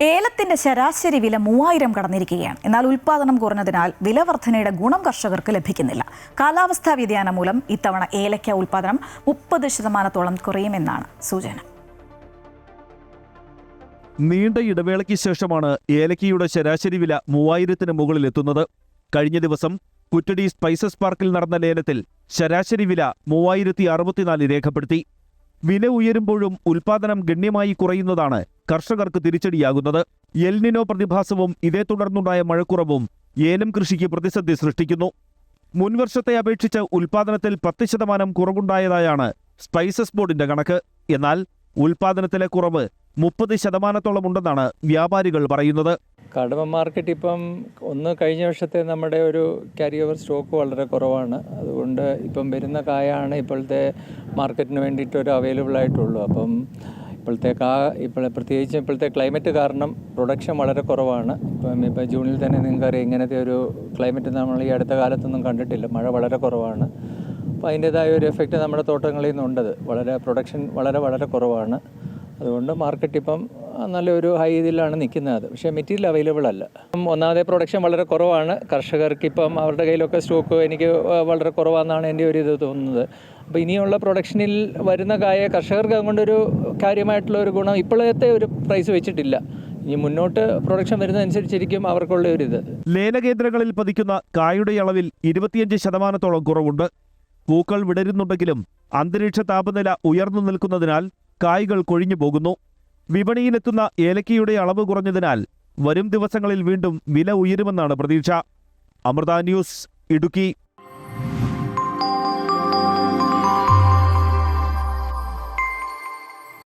ഏലത്തിന്റെ ശരാശരി വില 3000 കടന്നിരിക്കുകയാണ്. എന്നാൽ ഉൽപ്പാദനം കുറഞ്ഞതിനാൽ വില വർധനയുടെ ഗുണം കർഷകർക്ക് ലഭിക്കുന്നില്ല. കാലാവസ്ഥാ വ്യതിയാനം മൂലം ഇത്തവണ ഏലക്ക ഉൽപ്പാദനം 30% കുറയുമെന്നാണ് സൂചന. നീണ്ട ഇടവേളയ്ക്ക് ശേഷമാണ് ഏലക്കയുടെ ശരാശരി വില 3000-ന് മുകളിലെത്തുന്നത്. കഴിഞ്ഞ ദിവസം കുറ്റടി സ്പൈസസ് പാർക്കിൽ നടന്ന ലേലത്തിൽ ശരാശരി വില 3064 രേഖപ്പെടുത്തി. വില ഉയരുമ്പോഴും ഉൽപ്പാദനം ഗണ്യമായി കുറയുന്നതാണ് കർഷകർക്ക് തിരിച്ചടിയാകുന്നത്. എൽനിനോ പ്രതിഭാസവും ഇതേ തുടർന്നുണ്ടായ മഴക്കുറവും ഏലം കൃഷിക്ക് പ്രതിസന്ധി സൃഷ്ടിക്കുന്നു. മുൻവർഷത്തെ അപേക്ഷിച്ച് ഉൽപ്പാദനത്തിൽ 10% കുറവുണ്ടായതായാണ് സ്പൈസസ് ബോർഡിന്റെ കണക്ക്. എന്നാൽ ഉൽപ്പാദനത്തിലെ കുറവ് 30% ഉണ്ടെന്നാണ് വ്യാപാരികൾ പറയുന്നത്. കടമ മാർക്കറ്റ് ഇപ്പം കഴിഞ്ഞ വർഷത്തെ നമ്മുടെ ഒരു ക്യാരി ഓവർ സ്റ്റോക്ക് വളരെ കുറവാണ്. അതുകൊണ്ട് ഇപ്പം വരുന്ന കായാണ് ഇപ്പോഴത്തെ മാർക്കറ്റിന് വേണ്ടിയിട്ടൊരു അവൈലബിൾ ആയിട്ടുള്ളൂ. അപ്പം പ്രത്യേകിച്ച് ഇപ്പോഴത്തെ ക്ലൈമറ്റ് കാരണം പ്രൊഡക്ഷൻ വളരെ കുറവാണ്. ഇപ്പം ജൂണിൽ തന്നെ നിങ്ങൾക്കറിയാം, ഇങ്ങനത്തെ ഒരു ക്ലൈമറ്റ് നമ്മൾ ഈ അടുത്ത കാലത്തൊന്നും കണ്ടിട്ടില്ല. മഴ വളരെ കുറവാണ്. അപ്പോൾ അതിൻ്റേതായ ഒരു എഫക്റ്റ് നമ്മുടെ തോട്ടങ്ങളിൽ നിന്നുണ്ടത്. പ്രൊഡക്ഷൻ വളരെ കുറവാണ്. അതുകൊണ്ട് മാർക്കറ്റ് ഇപ്പം നല്ലൊരു ഹൈ ഇതിലാണ് നിൽക്കുന്നത്. പക്ഷേ മെറ്റീരിയൽ അവൈലബിൾ അല്ല. ഒന്നാമത്തെ പ്രൊഡക്ഷൻ വളരെ കുറവാണ്. കർഷകർക്ക് ഇപ്പം അവരുടെ കയ്യിലൊക്കെ സ്റ്റോക്ക് എനിക്ക് വളരെ കുറവാണെന്നാണ് എൻ്റെ ഒരു ഇത് തോന്നുന്നത്. അപ്പോൾ ഇനിയുള്ള പ്രൊഡക്ഷനിൽ വരുന്ന കായ കർഷകർക്ക് അതുകൊണ്ടൊരു കാര്യമായിട്ടുള്ള ഒരു ഗുണം ഇപ്പോഴത്തെ ഒരു പ്രൈസ് വെച്ചിട്ടില്ല. ഇനി മുന്നോട്ട് പ്രൊഡക്ഷൻ വരുന്നതനുസരിച്ചിരിക്കും അവർക്കുള്ള ഒരു ഇത്. ലേലകേന്ദ്രങ്ങളിൽ പതിക്കുന്ന കായുടെ അളവിൽ 25% കുറവുണ്ട്. പൂക്കൾ വിടരുന്നുണ്ടെങ്കിലും അന്തരീക്ഷ താപനില ഉയർന്നു നിൽക്കുന്നതിനാൽ കായ്കൾ കൊഴിഞ്ഞു പോകുന്നു. വിപണിയിലെത്തുന്ന ഏലക്കയുടെ അളവ് കുറഞ്ഞതിനാൽ വരും ദിവസങ്ങളിൽ വീണ്ടും വില ഉയരുമെന്നാണ് പ്രതീക്ഷ. അമൃത ന്യൂസ്, ഇടുക്കി.